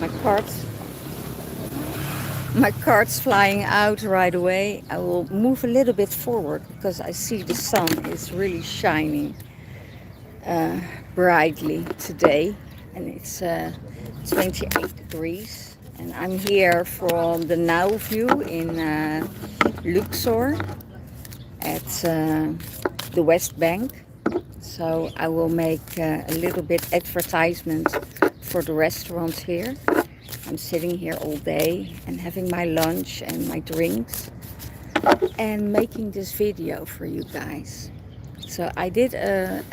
My cards, my cards flying out right away. I will move a little bit forward because I see the sun is really shining brightly today, and it's 28 degrees. And I'm here from the now view in Luxor at the West Bank. So I will make a little bit advertisement for the restaurant here. I'm sitting here all day and having my lunch and my drinks and making this video for you guys. So I did an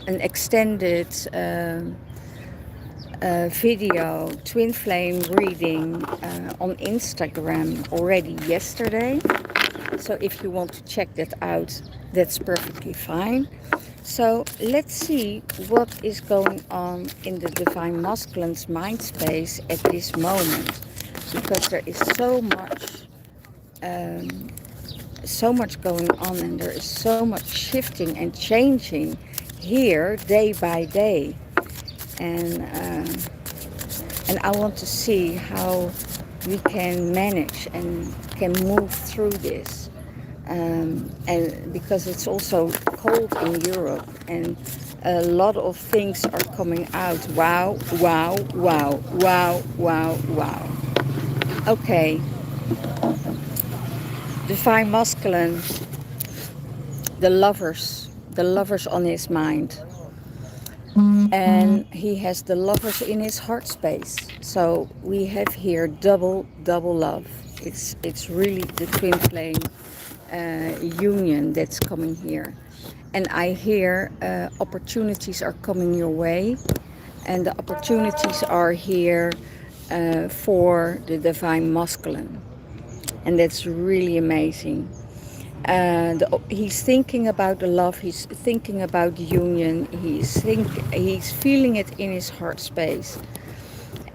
extended video Twinflame reading on Instagram already yesterday. So if you want to check that out, that's perfectly fine. So let's see what is going on in the Divine Masculine's mind space at this moment, because there is so much going on, and there is so much shifting and changing here day by day, and I want to see how we can manage and can move through this, and because it's also cold in Europe and a lot of things are coming out. Wow, wow, wow, wow, wow, wow. Okay, Divine Masculine, the lovers on his mind, and he has the lovers in his heart space. So we have here double love. It's really the twin flame union that's coming here, and I hear opportunities are coming your way, and the opportunities are here for the Divine Masculine, and that's really amazing. And he's thinking about the love, he's thinking about union, he's feeling it in his heart space.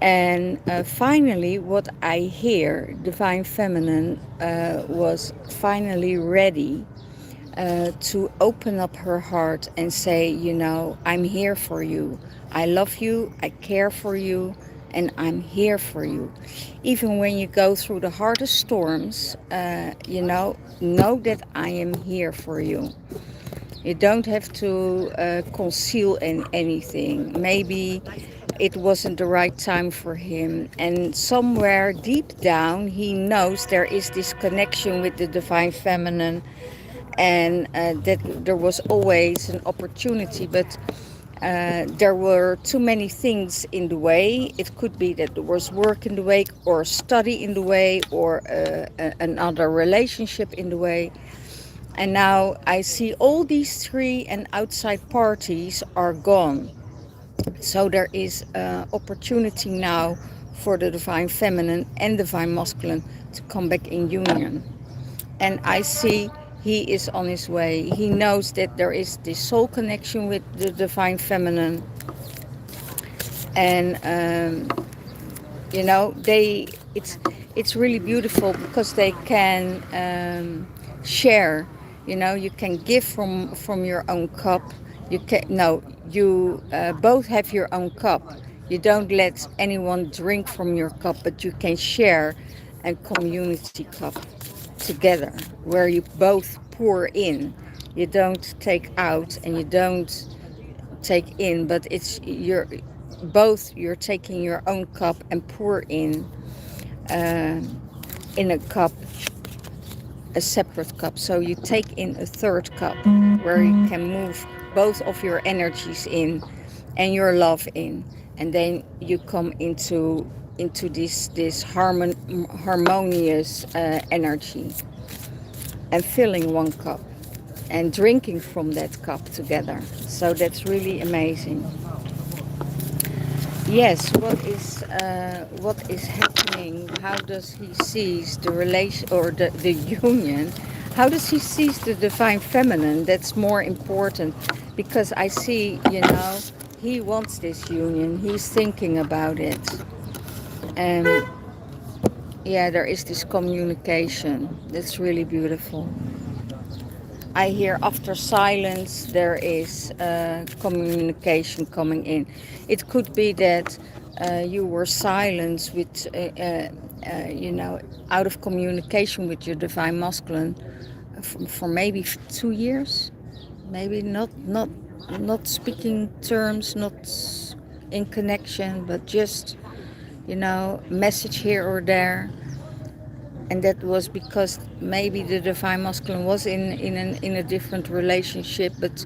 And finally, what I hear, Divine Feminine was finally ready to open up her heart and say, you know, I'm here for you. I love you, I care for you, and I'm here for you. Even when you go through the hardest storms, know that I am here for you. You don't have to conceal anything. Maybe it wasn't the right time for him, and somewhere deep down he knows there is this connection with the Divine Feminine, and that there was always an opportunity, but there were too many things in the way. It could be that there was work in the way, or study in the way, or another relationship in the way. And now I see all these three, and outside parties are gone. So there is opportunity now for the Divine Feminine and Divine Masculine to come back in union. And I see he is on his way. He knows that there is this soul connection with the Divine Feminine. And it's really beautiful because they can share. You can give from your own cup. You both have your own cup. You don't let anyone drink from your cup, but you can share a community cup together where you both pour in. You don't take out and you don't take in, but you're taking your own cup and pour in a cup, a separate cup. So you take in a third cup where you can move both of your energies in and your love in, and then you come into this harmonious energy, and filling one cup and drinking from that cup together. So that's really amazing. Yes, what is happening? How does he sees the relation, or the union? How does he sees the Divine Feminine? That's more important, because I see, he wants this union. He's thinking about it. And yeah, there is this communication. That's really beautiful. I hear after silence there is communication coming in. It could be that you were silenced with, out of communication with your divine masculine for maybe 2 years, maybe not speaking terms, not in connection, but just message here or there. And that was because maybe the divine masculine was in a different relationship, but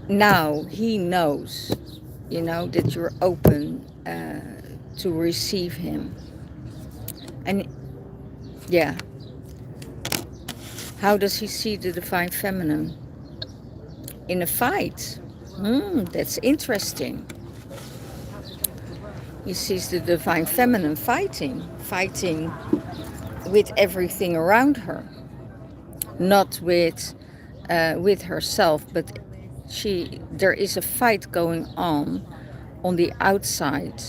now he knows, that you're open to receive him. And yeah, how does he see the divine feminine? In a fight. That's interesting. He sees the divine feminine fighting with everything around her, not with herself, but there is a fight going on the outside.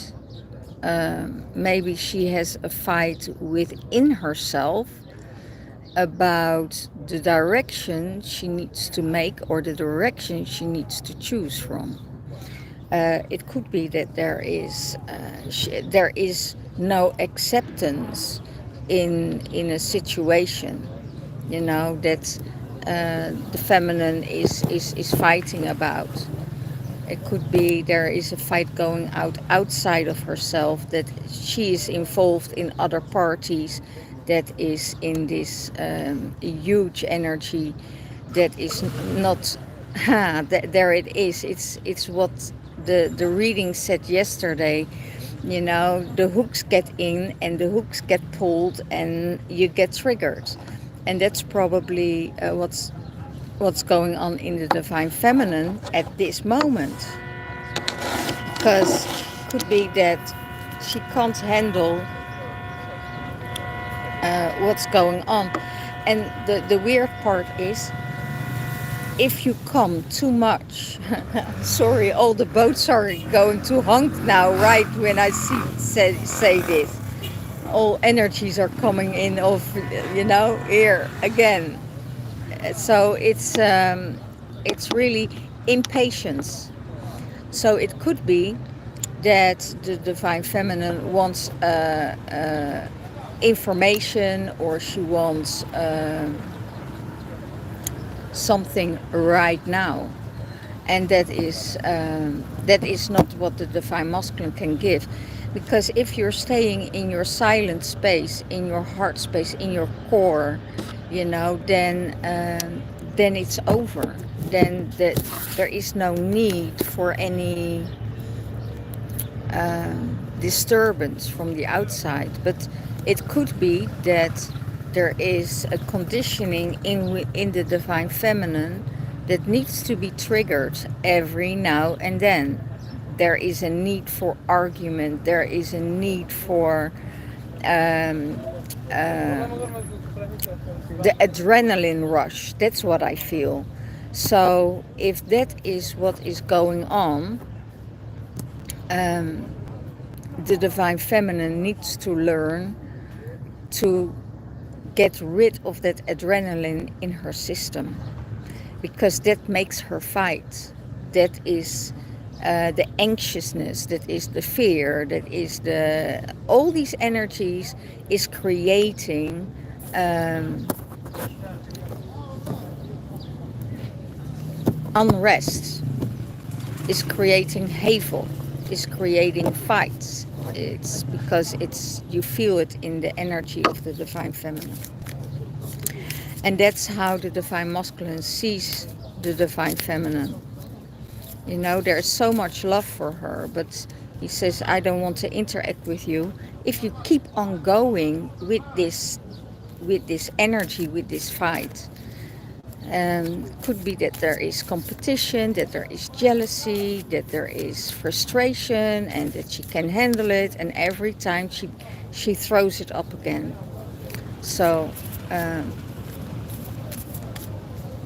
Maybe she has a fight within herself about the direction she needs to make or the direction she needs to choose from. It could be that there is no acceptance in a situation, that the feminine is fighting about. It could be there is a fight going outside of herself, that she is involved in other parties, that is in this huge energy that is not. There it is. It's what the reading said yesterday. The hooks get in and the hooks get pulled and you get triggered, and that's probably what's going on in the divine feminine at this moment. Because it could be that she can't handle what's going on. And the weird part is, if you come too much, sorry, all the boats are going to honk now, right when I say this. All energies are coming in here again. So it's really impatience. So it could be that the divine feminine wants information, or she wants something right now, and that is not what the divine masculine can give. Because if you're staying in your silent space, in your heart space, in your core, then it's over. Then there is no need for any disturbance from the outside. But it could be that there is a conditioning in the divine feminine that needs to be triggered every now and then. There is a need for argument. There is a need for the adrenaline rush. That's what I feel. So if that is what is going on, the divine feminine needs to learn to get rid of that adrenaline in her system, because that makes her fight. That is the anxiousness, that is the fear, that is all these energies is creating unrest, is creating havoc, is creating fights. It's because you feel it in the energy of the divine feminine. And that's how the divine masculine sees the divine feminine. There's so much love for her, but he says, I don't want to interact with you if you keep on going with this energy, with this fight. Could be that there is competition, that there is jealousy, that there is frustration, and that she can handle it, and every time she throws it up again. So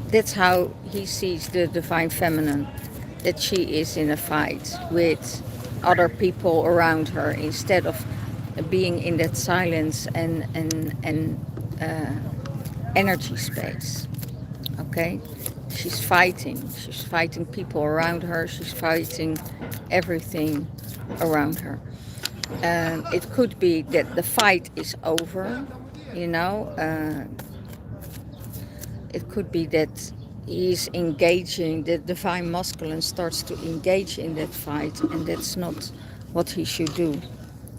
that's how he sees the divine feminine, that she is in a fight with other people around her instead of being in that silence and energy space. Okay. okay? She's fighting people around her, she's fighting everything around her. It could be that the fight is over, you know. It could be that he's engaging, the divine masculine starts to engage in that fight, and that's not what he should do.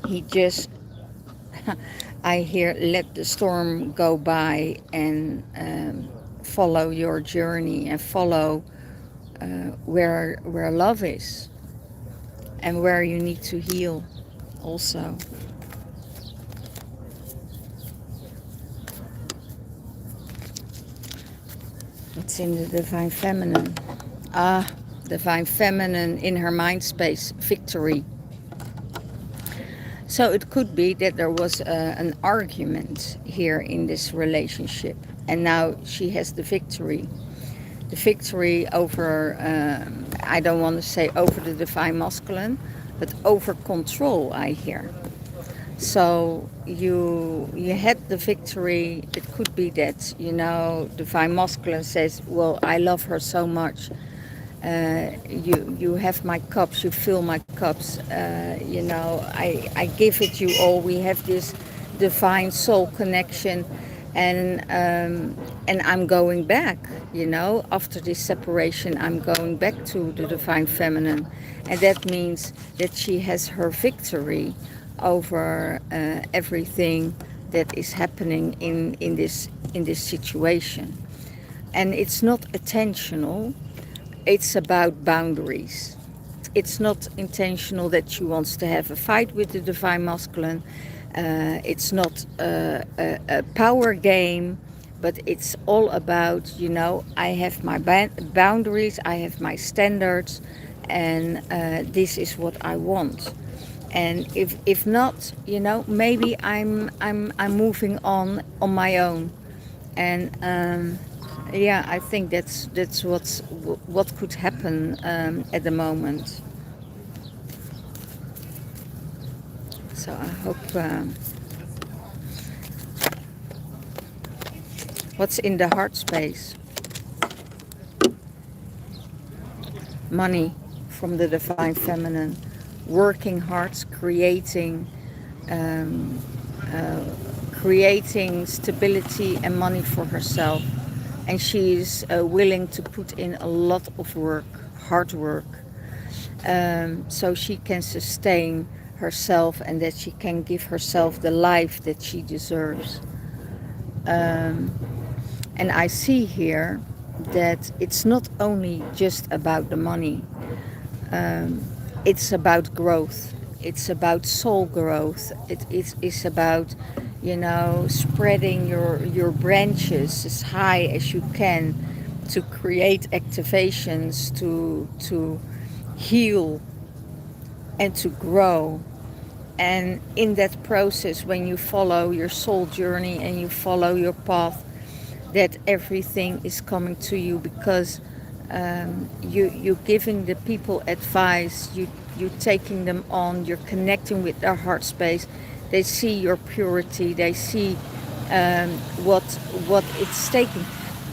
He just, I hear, let the storm go by and follow your journey and follow where love is and where you need to heal also. What's in the divine feminine? Divine feminine in her mind space, victory. So it could be that there was an argument here in this relationship, and now she has the victory. The victory over, I don't want to say over the divine masculine, but over control, I hear. So you had the victory. It could be that, you know, divine masculine says, well, I love her so much. You have my cups, you fill my cups, you know, I give it you all. We have this divine soul connection, and I'm going back, you know, after this separation, I'm going back to the divine feminine. And that means that she has her victory over everything that is happening in this situation. And it's not intentional. It's about boundaries. It's not intentional that she wants to have a fight with the divine masculine. It's not a power game, but it's all about, you know, I have my boundaries, I have my standards, and this is what I want. And if not, you know, maybe I'm moving on my own. And yeah, I think that's what could happen at the moment. So I hope. What's in the heart space? Money from the divine feminine, working hard, creating stability and money for herself. And she is willing to put in a lot of work, hard work, so she can sustain herself and that she can give herself the life that she deserves. And I see here that it's not only just about the money. It's about growth. It's about soul growth. It's about, you know, spreading your branches as high as you can to create activations, to heal and to grow. And in that process, when you follow your soul journey and you follow your path, that everything is coming to you, because you're giving the people advice, you're taking them on, you're connecting with their heart space. They see your purity, they see what it's taking.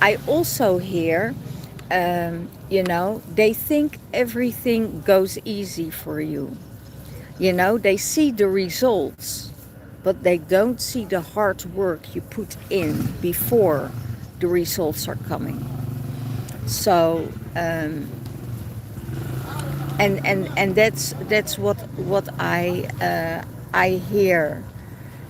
I also hear, you know, they think everything goes easy for you. You know, they see the results, but they don't see the hard work you put in before the results are coming. So, and that's what I hear.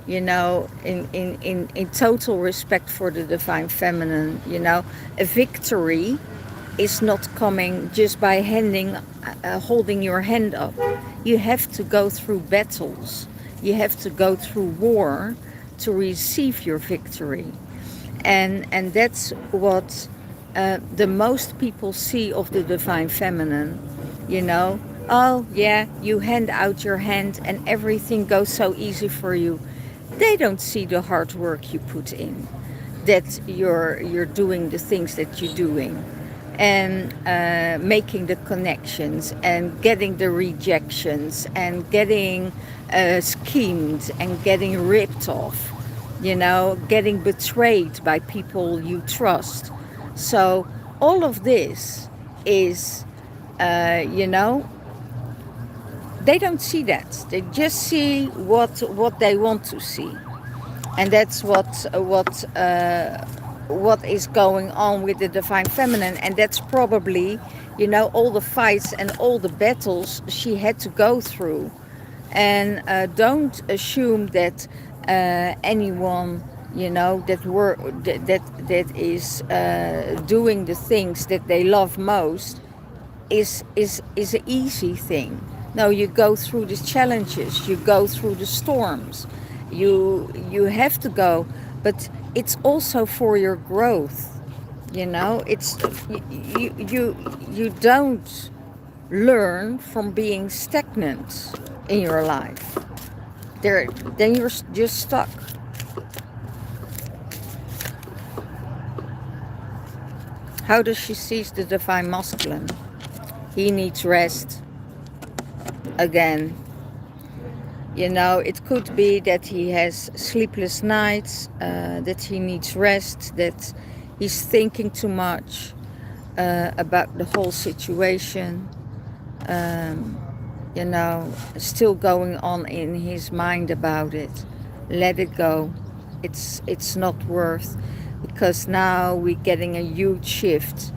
You know, in total respect for the divine feminine. You know, a victory is not coming just by holding your hand up. You have to go through battles. You have to go through war to receive your victory. And that's what the most people see of the divine feminine. You know, oh yeah, you hand out your hand and everything goes so easy for you. They don't see the hard work you put in, that you're doing the things that you're doing, and making the connections and getting the rejections and getting schemed and getting ripped off, you know, getting betrayed by people you trust. So all of this is, you know, they don't see that. They just see what they want to see, and that's what is going on with the divine feminine. And that's probably, you know, all the fights and all the battles she had to go through. And don't assume that anyone, you know, that is doing the things that they love most is an easy thing. No, you go through the challenges, you go through the storms, you have to go, but it's also for your growth. You know, it's you don't learn from being stagnant in your life. Then you're just stuck. How does she see the divine masculine? He needs rest. Again, you know, it could be that he has sleepless nights, that he needs rest, that he's thinking too much about the whole situation. You know, still going on in his mind about it. Let it go. It's not worth, because now we're getting a huge shift,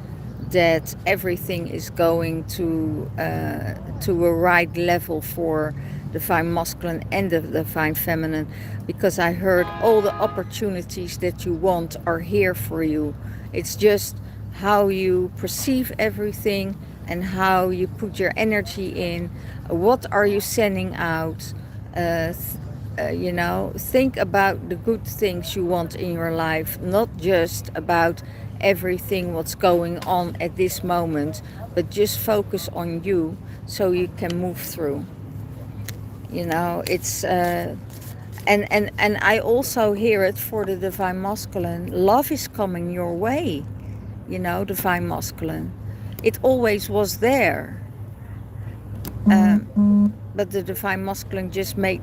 that everything is going to a right level for the divine masculine and the divine feminine, because I heard all the opportunities that you want are here for you. It's just how you perceive everything and how you put your energy in. What are you sending out? You know, think about the good things you want in your life, not just about everything what's going on at this moment, but just focus on you so you can move through. You know, it's and I also hear it for the divine masculine. Love is coming your way. You know, divine masculine. It always was there. But the divine masculine just made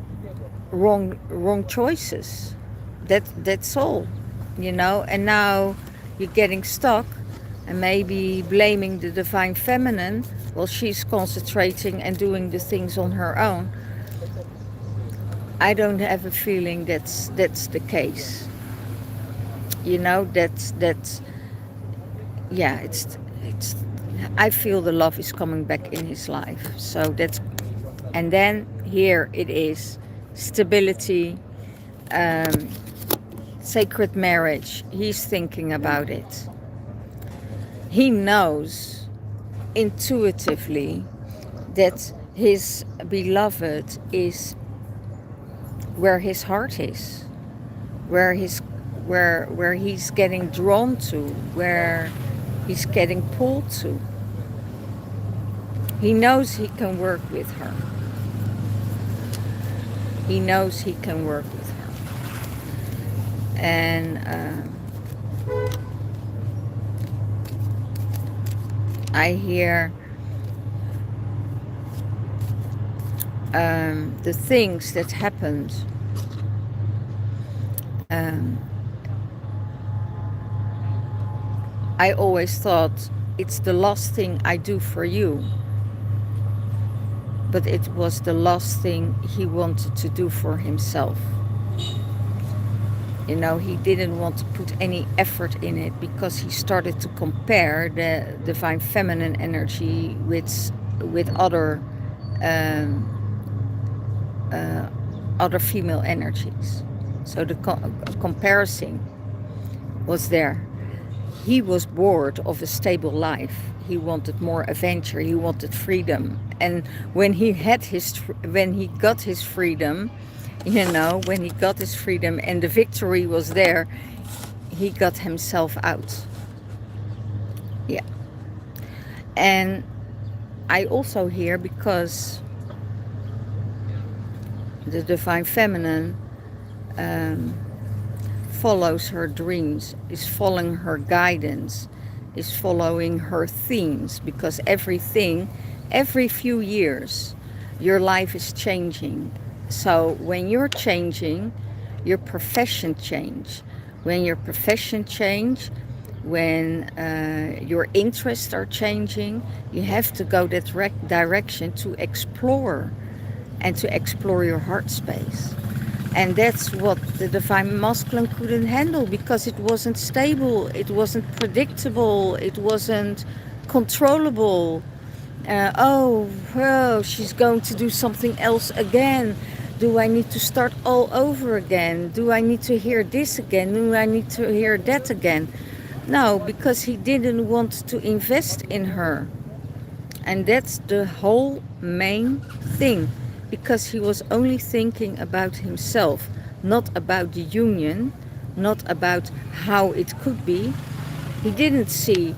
wrong choices. That's all. You know, and now you're getting stuck and maybe blaming the divine feminine while she's concentrating and doing the things on her own. I don't have a feeling that's the case. You know, that's yeah, it's I feel the love is coming back in his life. So that's, and then here it is, stability, sacred marriage. He's thinking about it. He knows intuitively that his beloved is where his heart is, where he's getting drawn to, where he's getting pulled to. He knows he can work with her. He knows he can work with her. And I hear the things that happened. I always thought it's the last thing I do for you. But it was the last thing he wanted to do for himself. You know, he didn't want to put any effort in it because he started to compare the divine feminine energy with other female energies. So the comparison was there. He was bored of a stable life. He wanted more adventure. He wanted freedom. And when he got his freedom, you know, when he got his freedom and the victory was there, he got himself out. Yeah. And I also hear, because the divine feminine follows her dreams, is following her guidance, is following her themes, because every few years your life is changing. So when you're changing, your profession change. When your profession change, when your interests are changing, you have to go that direction to explore and to explore your heart space. And that's what the divine masculine couldn't handle, because it wasn't stable, it wasn't predictable, it wasn't controllable. Oh, well, she's going to do something else again. Do I need to start all over again? Do I need to hear this again? Do I need to hear that again? No, because he didn't want to invest in her. And that's the whole main thing. Because he was only thinking about himself, not about the union, not about how it could be. He didn't see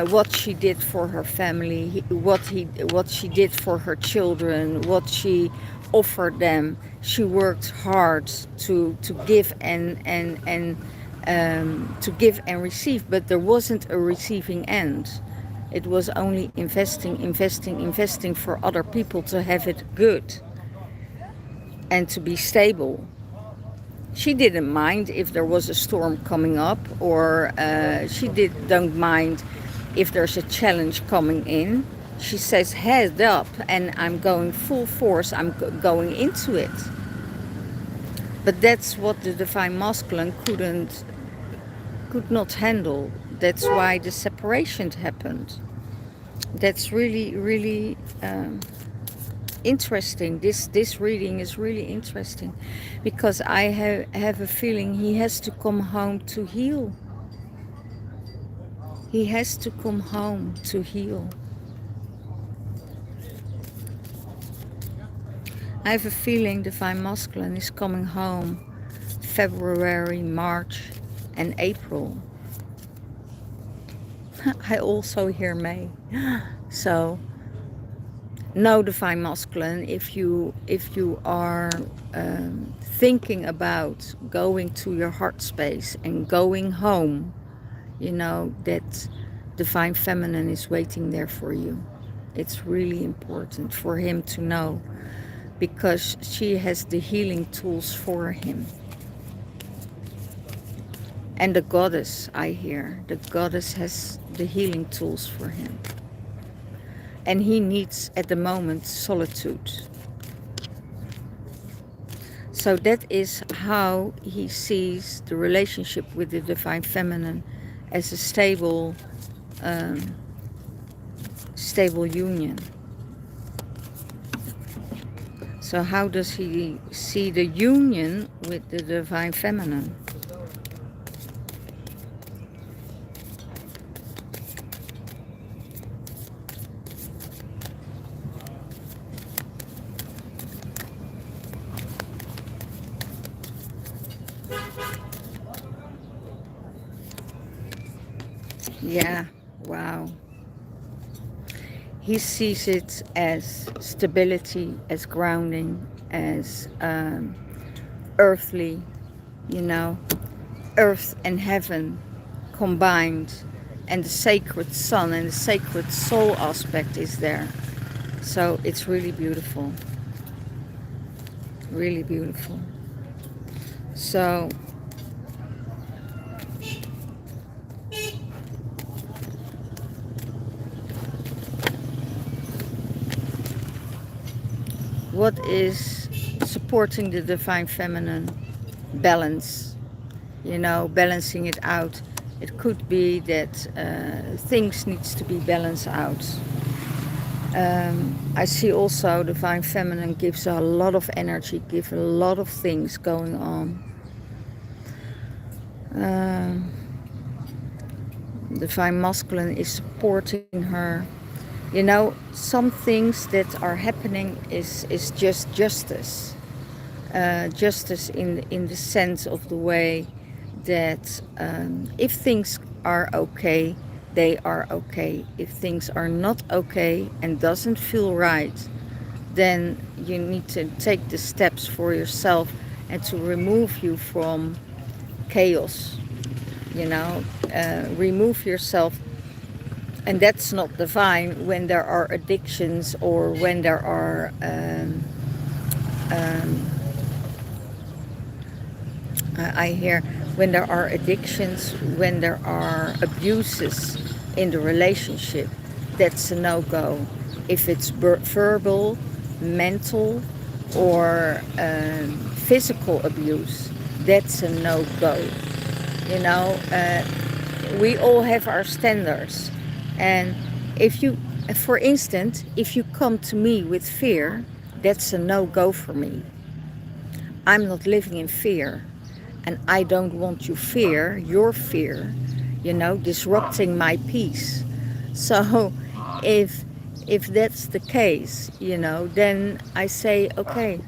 what she did for her family, what she did for her children, what she offered them. She worked hard to give and to give and receive, but there wasn't a receiving end. It was only investing for other people to have it good and to be stable. She didn't mind if there was a storm coming up, or don't mind if there's a challenge coming in. She says, head up, and I'm going full force, I'm going into it. But that's what the divine masculine could not handle. That's why the separation happened. That's really interesting. This reading is really interesting, because I have a feeling he has to come home to heal. He has to come home to heal. I have a feeling divine masculine is coming home February, March and April. I also hear May. So no, divine masculine, if you are thinking about going to your heart space and going home, you know that divine feminine is waiting there for you. It's really important for him to know, because she has the healing tools for him. And the goddess, I hear, the goddess has the healing tools for him. And he needs at the moment solitude. So that is how he sees the relationship with the divine feminine, as a stable union. So how does he see the union with the divine feminine? Yeah, wow. He sees it as stability, as grounding, as earthly, you know, earth and heaven combined, and the sacred sun and the sacred soul aspect is there. So it's really beautiful. Really beautiful. So what is supporting the divine feminine? Balance, you know, balancing it out. It could be that things needs to be balanced out. I see also divine feminine gives a lot of energy, gives a lot of things going on. Divine masculine is supporting her. You know, some things that are happening is just justice. Justice in the sense of the way that if things are okay, they are okay. If things are not okay and doesn't feel right, then you need to take the steps for yourself and to remove you from chaos. You know, remove yourself. And that's not divine when there are addictions, or when there are I hear when there are addictions, when there are abuses in the relationship, that's a no-go. If it's verbal, mental, or physical abuse, that's a no-go. You know, we all have our standards. And if you, for instance, if you come to me with fear, that's a no-go for me. I'm not living in fear, and I don't want your fear, disrupting my peace. So if that's the case, then I say, okay,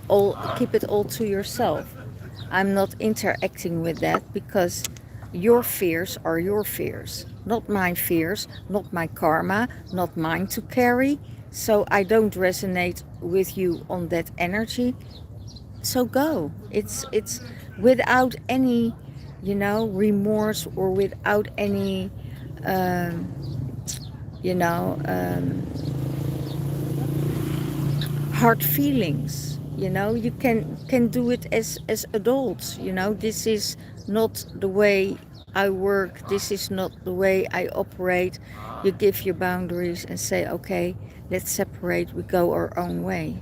all keep it all to yourself. I'm not interacting with that, because your fears are your fears, not my fears, not my karma, not mine to carry. So I don't resonate with you on that energy. So go. It's without any, remorse, or without any, um, you know, um, hard feelings. You can do it as adults. This is not the way I work. This is not the way I operate. You give your boundaries and say, okay, let's separate. We go our own way.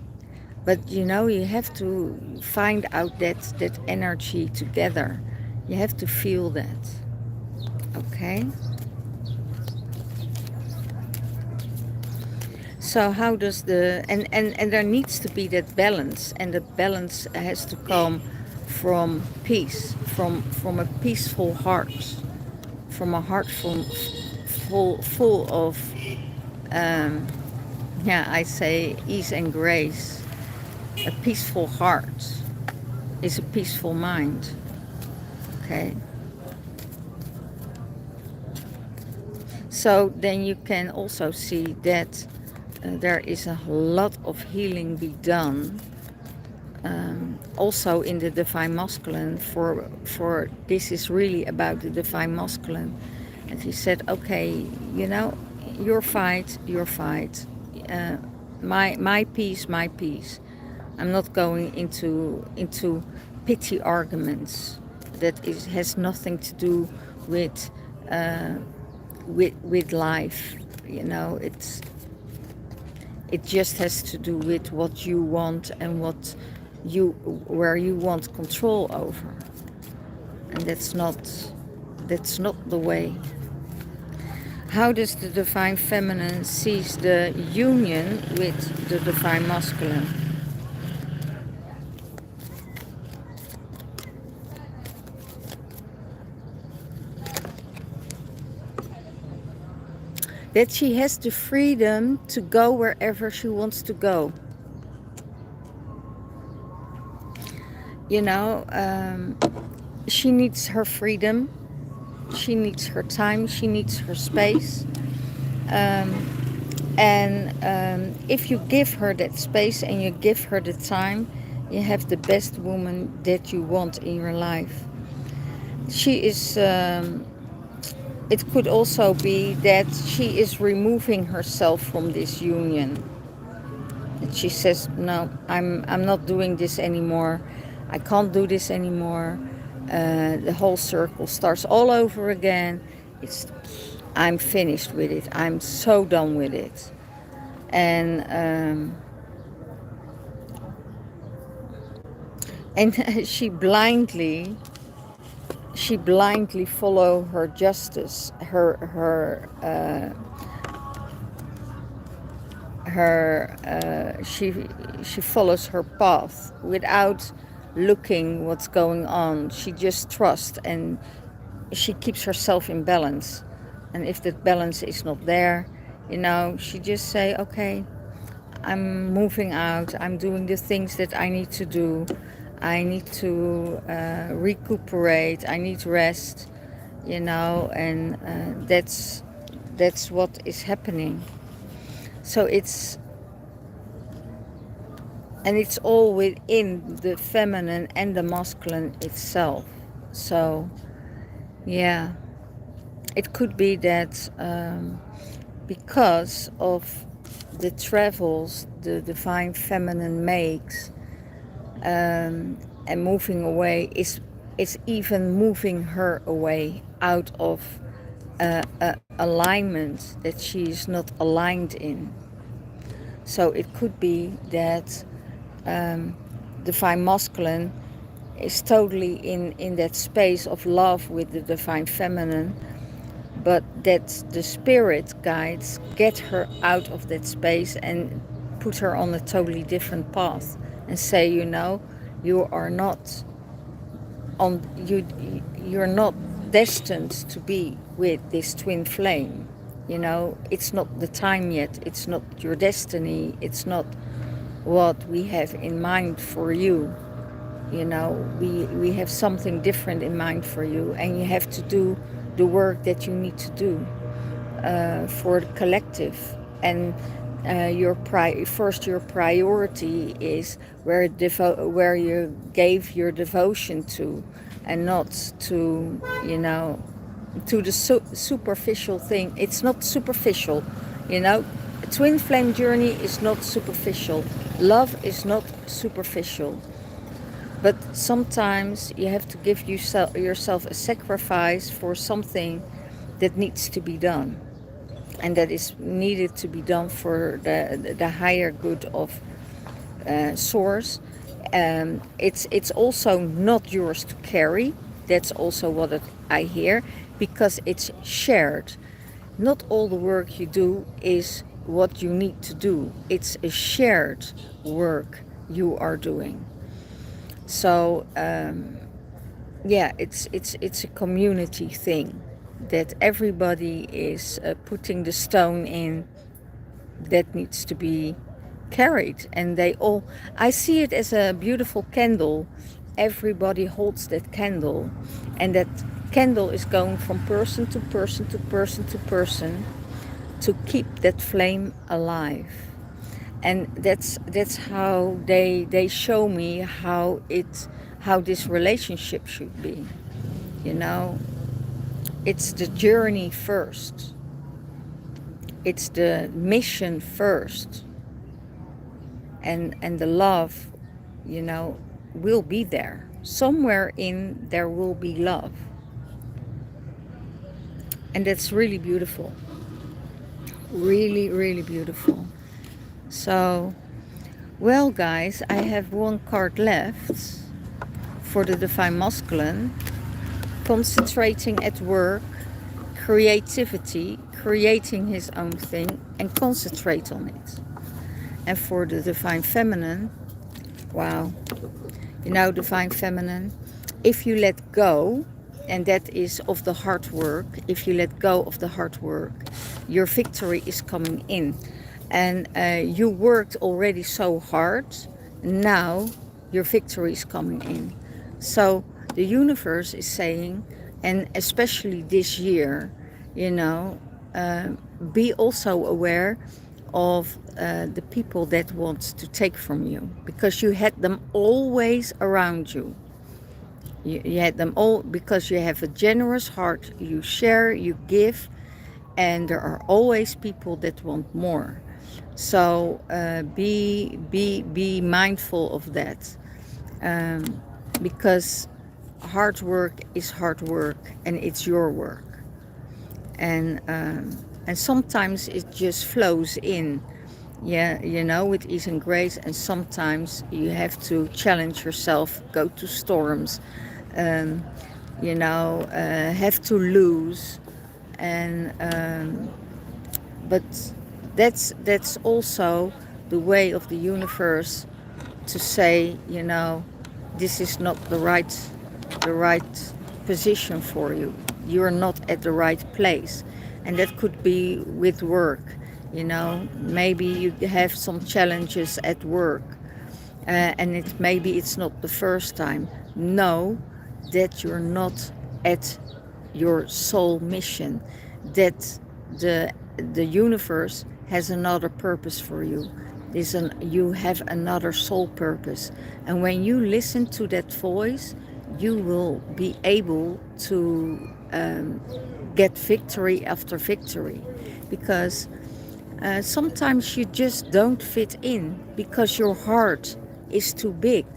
But you have to find out that energy together. You have to feel that. Okay? So how does and there needs to be that balance, and the balance has to come from peace, from a peaceful heart, from a heart full of I say ease and grace. A peaceful heart is a peaceful mind. Okay. So then you can also see that there is a lot of healing be done, also in the divine masculine. For this is really about the divine masculine. And he said, okay, your fight, my peace, my peace. I'm not going into petty arguments that has nothing to do with life. It just has to do with what you want and where you want control over, and that's not the way. How does the divine feminine sees the union with the divine masculine? That she has the freedom to go wherever she wants to go. She needs her freedom, she needs her time, she needs her space. And if you give her that space and you give her the time, you have the best woman that you want in your life. She is... it could also be that she is removing herself from this union. And she says, no, I'm not doing this anymore. I can't do this anymore. The whole circle starts all over again. I'm finished with it. I'm so done with it. And she blindly follow her justice, she follows her path without looking what's going on. She just trusts, and she keeps herself in balance. And if that balance is not there, she just say, okay, I'm moving out, I'm doing the things that I need to do. I need to recuperate, I need rest, and that's what is happening. So it's all within the feminine and the masculine itself. So yeah, it could be that because of the travels the divine feminine makes, and moving away is even moving her away out of alignment that she is not aligned in. So it could be that divine masculine is totally in that space of love with the divine feminine, but that the spirit guides get her out of that space and put her on a totally different path and say, you are not on you're not destined to be with this twin flame. It's not the time yet, it's not your destiny, it's not what we have in mind for you. We have something different in mind for you, and you have to do the work that you need to do for the collective. And your priority is where you gave your devotion to, and not to to the superficial thing. It's not superficial. A twin flame journey is not superficial. Love is not superficial. But sometimes you have to give yourself a sacrifice for something that needs to be done, and that is needed to be done for the higher good of source. It's also not yours to carry. That's also what I hear, because it's shared. Not all the work you do is what you need to do. It's a shared work you are doing. So it's a community thing, that everybody is putting the stone in that needs to be carried, and I see it as a beautiful candle. Everybody holds that candle, and that candle is going from person to person to person to person to keep that flame alive. And that's how they show me how this relationship should be. It's the journey first, it's the mission first, and the love will be there. Somewhere in there will be love, and that's really beautiful, really, really beautiful. So, well, guys, I have one card left for the divine masculine. Concentrating at work, creativity, creating his own thing, and concentrate on it. And for the divine feminine, wow, divine feminine, if you let go, and that is of the hard work, if you let go of the hard work, your victory is coming in. And you worked already so hard, now your victory is coming in. So the universe is saying, and especially this year, be also aware of the people that want to take from you, because you had them always around you. You had them all because you have a generous heart, you share, you give, and there are always people that want more. So be mindful of that, because hard work is hard work, and it's your work, and sometimes it just flows in, with ease and grace, and sometimes you have to challenge yourself, go to storms, have to lose, and but that's also the way of the universe to say, this is not the right position for you. You're not at the right place. And that could be with work. Maybe you have some challenges at work, and maybe it's not the first time. Know that you're not at your soul mission, that the universe has another purpose for you. You have another soul purpose, and when you listen to that voice, you will be able to get victory after victory, because sometimes you just don't fit in because your heart is too big.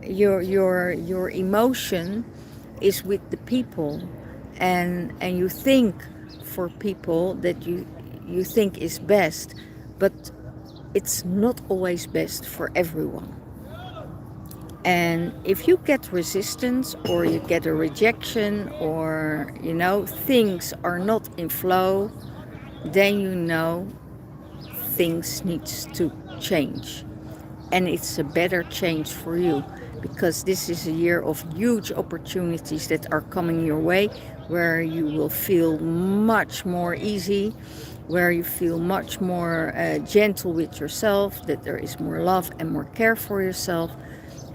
your emotion is with the people, and you think for people that you think is best, but it's not always best for everyone. And if you get resistance, or you get a rejection, or things are not in flow, then things needs to change. And it's a better change for you, because this is a year of huge opportunities that are coming your way, where you will feel much more easy, where you feel much more gentle with yourself, that there is more love and more care for yourself.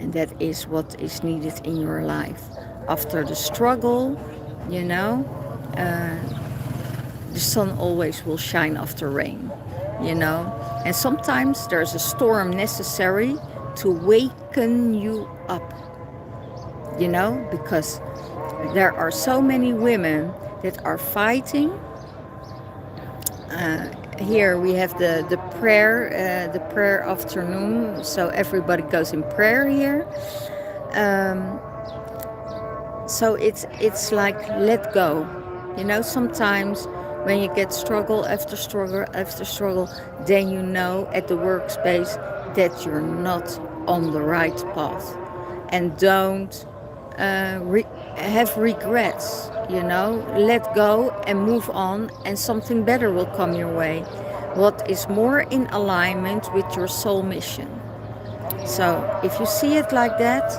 And that is what is needed in your life. After the struggle, the sun always will shine after rain, And sometimes there's a storm necessary to waken you up, because there are so many women that are fighting. Here we have the prayer afternoon, so everybody goes in prayer here. So it's like, let go. Sometimes when you get struggle after struggle after struggle, then at the workspace that you're not on the right path. And don't have regrets, let go and move on, and something better will come your way. What is more in alignment with your soul mission. So if you see it like that,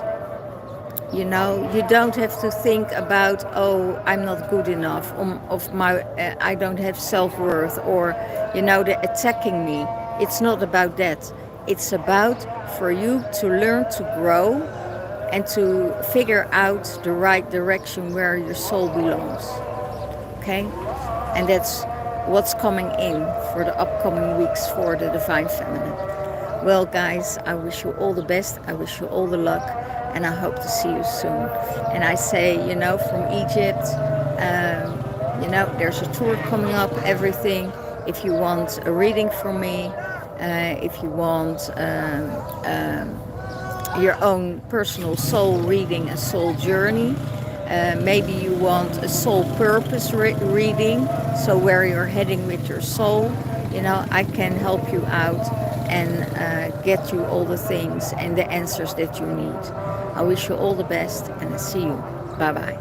you don't have to think about, oh, I'm not good enough, I don't have self-worth, or they're attacking me. It's not about that. It's about for you to learn to grow and to figure out the right direction where your soul belongs. Okay? And that's what's coming in for the upcoming weeks for the Divine Feminine. Well, guys, I wish you all the best. I wish you all the luck. And I hope to see you soon. And I say, from Egypt, there's a tour coming up, everything. If you want a reading from me, if you want your own personal soul reading and soul journey, maybe you want a soul purpose reading, so where you're heading with your soul, I can help you out and get you all the things and the answers that you need. I wish you all the best, and I see you. Bye-bye.